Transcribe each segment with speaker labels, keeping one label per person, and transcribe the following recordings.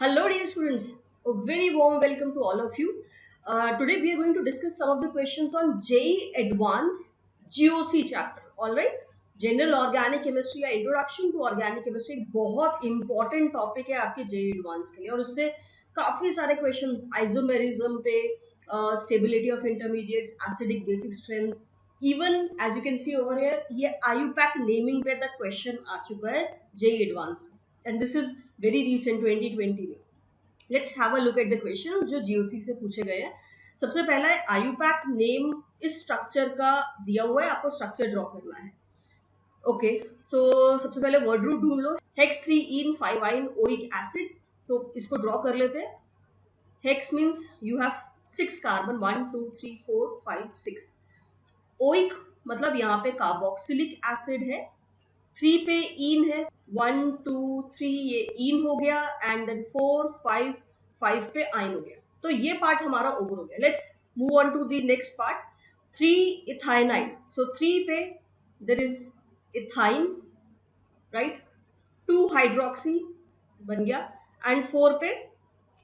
Speaker 1: Hello, dear students. A very warm welcome to all of you. Today, we are going to discuss some of the questions on JEE Advanced GOC chapter. All right. General organic chemistry या introduction to organic chemistry एक बहुत important topic है आपके JEE advance के लिए और उससे काफी सारे क्वेश्चंस आइसोमेरिज्म पे, stability of intermediates, acidic basic strength, even as you can see over here ये आयुपैक नेमिंग पे तक क्वेश्चन आ चुका है JEE advance and this is very recent 2020 में. Let's have a look at the questions जो GOC से पूछे गए हैं. सबसे पहला है आयुपैक नेम. इस स्ट्रक्चर का दिया हुआ है, आपको स्ट्रक्चर ड्रॉ करना है. ओके सो सबसे पहले वर्ड रूट ढूंढ लो. हेक्स 3 इन 5 ओइक एसिड. तो इसको ड्रॉ कर लेते हैं. Hex means you have 6 carbon, 1 2 3 4 5 6. Oic मतलब यहाँ पे कार्बोक्सिलिक एसिड है. 3 पे इन है, 1 2 3 ये इन हो गया एंड देन 4 5 5 पे आइन हो गया. तो ये पार्ट हमारा ओवर हो गया. Let's move on to the next part. 3 ethynide. So 3 पे there is ethyne, right. 2 hydroxy बन गया एंड 4 पे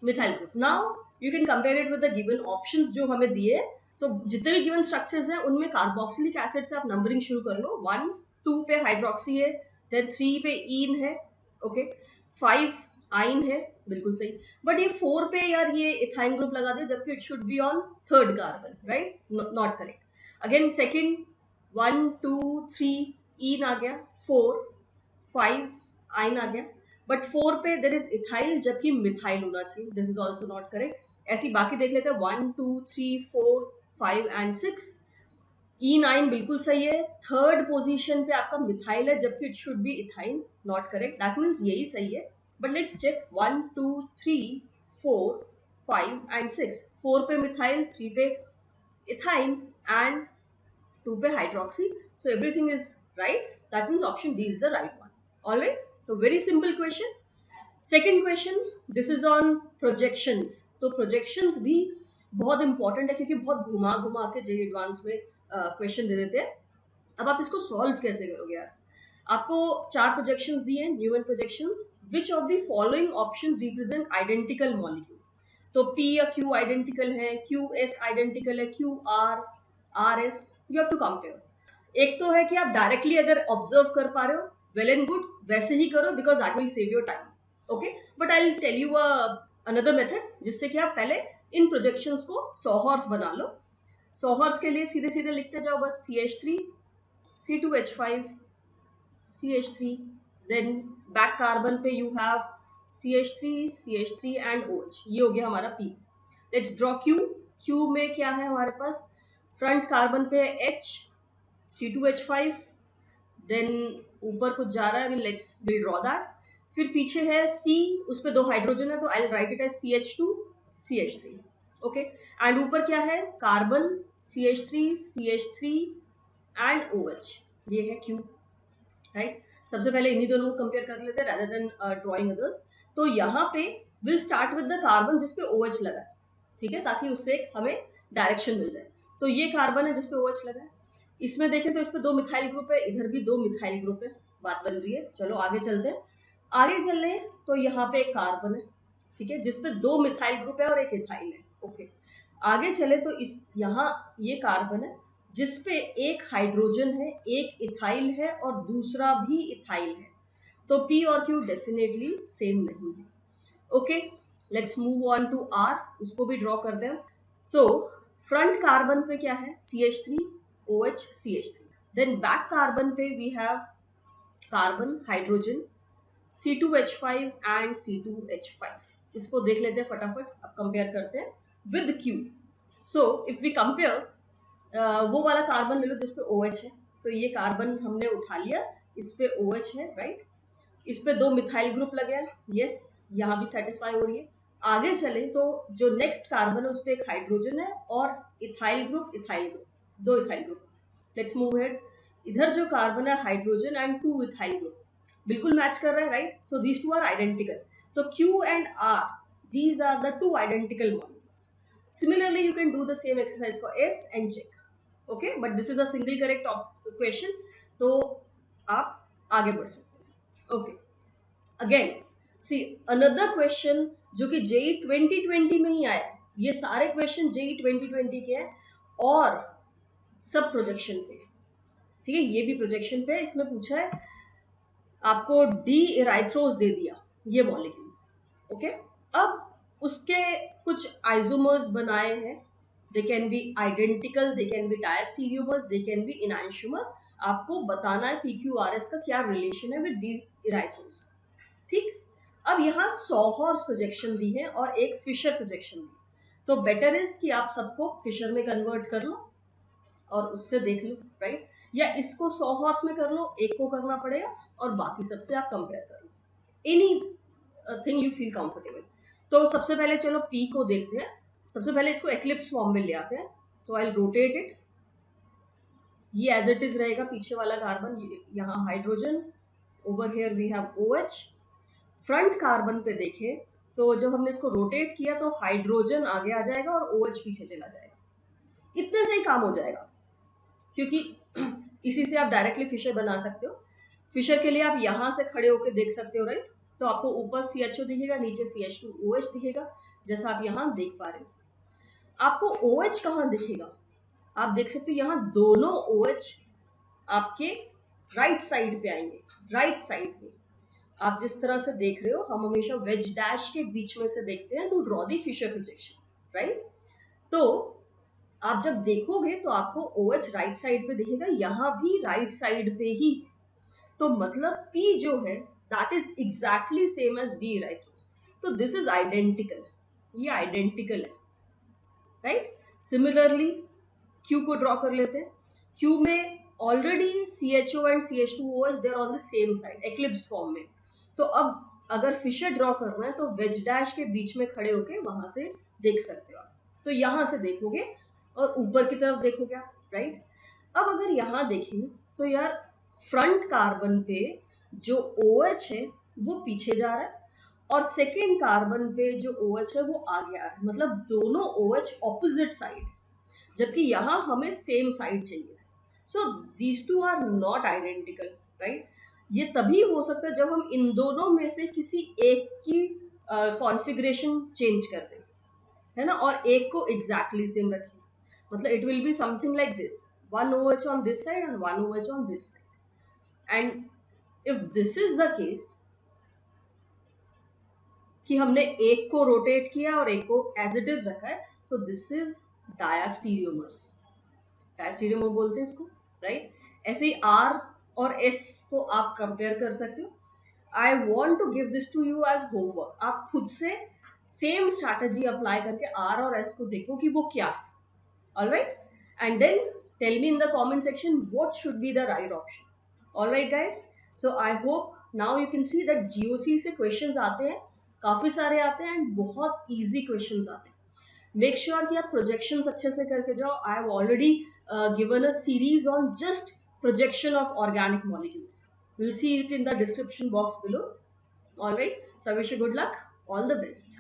Speaker 1: methyl group. Now you can compare it with the given options जो हमें दिए. सो जितने भी गिवन स्ट्रक्चर्स हैं उनमें कार्बोक्सिलिक एसिड से आप नंबरिंग शुरू कर लो. 1 2 पे हाइड्रोक्सी है, देन 3 पे ईन है, ओके. 5 आइन है, बिल्कुल सही. बट ये 4 पे यार ये इथाइन ग्रुप लगा दे जबकि it should be on third carbon, right. Not correct. Again second 1 2 3 ईन आ गया, 4 5 आइन आ गया. बट 4 पे देर इज इथाइल जबकि मिथाइल होना चाहिए. This is also not correct. ऐसी बाकी देख लेते हैं. 1 2 3 4 5 एंड 6. E9 बिल्कुल सही है. थर्ड पोजीशन पे आपका मिथाइल है जबकि it should be ethyne. Not correct. That means यही सही है. But let's check. 1 2 3 4 5 एंड 6. 4 पे मिथाइल, 3 पे इथाइन एंड 2 पे hydroxy. So everything is right. That means option D is the right one. Alright. तो very simple question. Second question, this is on projections. तो projections भी बहुत important है क्योंकि बहुत घुमा घुमा के जेई एडवांस में क्वेश्चन दे देते हैं. अब आप इसको सॉल्व कैसे करोगे यार. आपको 4 प्रोजेक्शंस दिए हैं, Newman projections. Which of the following option represent identical molecule. तो पी या क्यू आइडेंटिकल है, क्यू एस आइडेंटिकल है, Q R R S. You have to compare. एक तो है कि आप डायरेक्टली अगर ऑब्जर्व कर पा रहे हो, वेल एंड गुड, वैसे ही करो because that will save your time. Okay, but I will tell you another method जिससे कि आप पहले इन प्रोजेक्शंस को सॉहॉर्स बना लो. सॉहॉर्स के लिए सीधे सीधे लिखते जाओ बस. CH3 C2H5 CH3. Then back carbon पे you have CH3 and OH. ये हो गया हमारा P. Let's draw Q. Q में क्या है हमारे पास. फ्रंट कार्बन पे H C2H5. देन ऊपर कुछ जा रहा है, लेट्स विल ड्रॉ दैट. फिर पीछे है C, उस पर 2 हाइड्रोजन है तो I write it as CH2 CH3. Okay. And ऊपर क्या है, कार्बन CH3 एंड OH. ये है Q, राइट. सबसे पहले इन्हीं दोनों को कंपेयर कर लेते हैं rather देन ड्रॉइंग अदर्स. तो यहाँ पे will start with the carbon जिसपे OH लगा है, ठीक है, ताकि उससे हमें डायरेक्शन मिल जाए. तो ये कार्बन है जिसपे OH लगा है. इसमें देखें तो इस पे 2 मिथाइल ग्रुप है, इधर भी 2 मिथाइल ग्रुप है. बात बन रही है. चलो आगे चलते हैं. आगे चलने तो यहाँ पे एक कार्बन है, ठीक है, जिसपे 2 मिथाइल ग्रुप है और एक इथाइल है. ओके. आगे चले तो इस यहाँ ये कार्बन है जिसपे एक हाइड्रोजन है, एक इथाइल है और दूसरा भी इथाइल है. तो P और Q डेफिनेटली सेम नहीं है. Okay. Let's move on to R. उसको भी ड्रॉ कर दें. सो फ्रंट कार्बन पे क्या है, CH3 OH CH3. Then back carbon पे we have carbon, hydrogen, C2H5 and C2H5. इसको देख लेते हैं फटाफट. अब कंपेयर करते हैं with Q. So if we compare, वो वाला कार्बन ले लो जिसपे OH है. तो ये कार्बन हमने उठा लिया, इस पे OH है, राइट. इस पे 2 मिथाइल ग्रुप लगे हैं, यस, यहाँ भी सेटिस्फाई हो रही है. आगे चले तो जो नेक्स्ट कार्बन है उस पे एक हाइड्रोजन है और ethyl group 2 ethyl group. Let's move ahead. इधर जो कार्बन है हाइड्रोजन एंड 2 इथाइल ग्रुप बिल्कुल मैच कर रहा है, right. So these two are identical. तो Q and R, these are the 2 identical molecules. Similarly, you can do the same exercise for S and check. Okay, but this is a single correct question. तो आप आगे बढ़ सकते हैं. Okay. Again, see another question जो कि JEE 2020 में ही आया है, ये सारे क्वेश्चन जेई 2020 के हैं और सब प्रोजेक्शन पे, ठीक है, ये भी प्रोजेक्शन पे है। इसमें पूछा है आपको डी इराइथ्रोज दे दिया ये मॉलिक्यूल, ओके। अब उसके कुछ आइसोमर्स बनाए हैं, they can be identical, they can be diastereomers, they can be enantiomer. आपको बताना है पीक्यूआरएस का क्या रिलेशन है विद डी इराइथ्रोज, ठीक। अब यहाँ सॉहॉर्स प्रोजेक्शन दी है और एक फिशर प्रोजेक्शन दी, तो बेटर इज कि आप सबको फिशर में कन्वर्ट कर लो और उससे देख लो, राइट। या इसको 100 हॉर्स में कर लो, एक को करना पड़ेगा और बाकी सबसे आप कंपेयर कर लो, anything you feel comfortable. तो सबसे पहले चलो पी को देखते हैं। सबसे पहले इसको एक्लिप्स फॉर्म में ले आते हैं, तो आई रोटेट इट, ये एज इट इज रहेगा पीछे वाला कार्बन, यहाँ hydrogen, over here we have OH। Front carbon पे देखें तो जब हमने इसको रोटेट किया तो हाइड्रोजन आगे आ जाएगा और OH पीछे चला जाएगा, इतने से ही काम हो जाएगा, क्योंकि इसी से आप डायरेक्टली फिशर बना सकते हो। फिशर के लिए आप यहाँ से खड़े होकर देख सकते हो, राइट। तो आपको ऊपर CHO दिखेगा, नीचे CH2OH दिखेगा, जैसा आप यहाँ देख पा रहे हो। आपको OH कहाँ दिखेगा, आप देख सकते हो यहाँ दोनों OH आपके राइट साइड पे आएंगे, राइट साइड पे। आप जिस तरह से देख रहे हो, हम हमेशा वेज डैश के बीच में से देखते हैं to draw the Fisher projection, right. तो आप जब देखोगे तो आपको OH राइट साइड पे दिखेगा, यहाँ भी राइट साइड पे ही, तो मतलब P जो है that is exactly same as D erythrose, तो दिस इज आइडेंटिकल, ये आइडेंटिकल है, राइट। सिमिलरली Q को ड्रॉ कर लेते हैं। Q में already CHO and CH2OH they are on the same side eclipsed form में, तो अब अगर फिशर ड्रॉ करना है तो वेज डैश के बीच में खड़े होके वहां से देख सकते हो आप, तो यहां से देखोगे और ऊपर की तरफ देखोगे आप, राइट। अब अगर यहाँ देखें तो यार फ्रंट कार्बन पे जो OH है वो पीछे जा रहा है और सेकेंड कार्बन पे जो OH है वो आगे आ रहा है, मतलब दोनों OH ऑपोजिट साइड, जबकि यहाँ हमें सेम साइड चाहिए। So these two are not identical, right. ये तभी हो सकता है जब हम इन दोनों में से किसी एक की कॉन्फ़िगरेशन चेंज कर दें, है ना, और एक को एग्जैक्टली सेम रखें। मतलब it will be something like this, one OH on this side and one OH on this side, and if this is the case कि हमने एक को रोटेट किया और एक को एज इट इज रखा है, सो दिस इज डायास्टीरियोमर्स, डायस्टीरियोमर बोलते हैं इसको, राइट। ऐसे ही R और S को आप कंपेयर कर सकते हो। I want to give this to you as homework, आप खुद से सेम स्ट्रैटेजी अप्लाई करके R और S को देखो कि वो क्या है, alright, and then tell me in the comment section what should be the right option. Alright guys, so I hope now you can see that GOC से questions आते हैं, काफ़ी सारे आते हैं एंड बहुत ईजी क्वेश्चंस आते हैं। मेक श्योर कि आप प्रोजेक्शंस अच्छे से करके जाओ। I have already given a series on just projection of organic molecules. We'll see it in the description box below. All right. So I wish you good luck. All the best.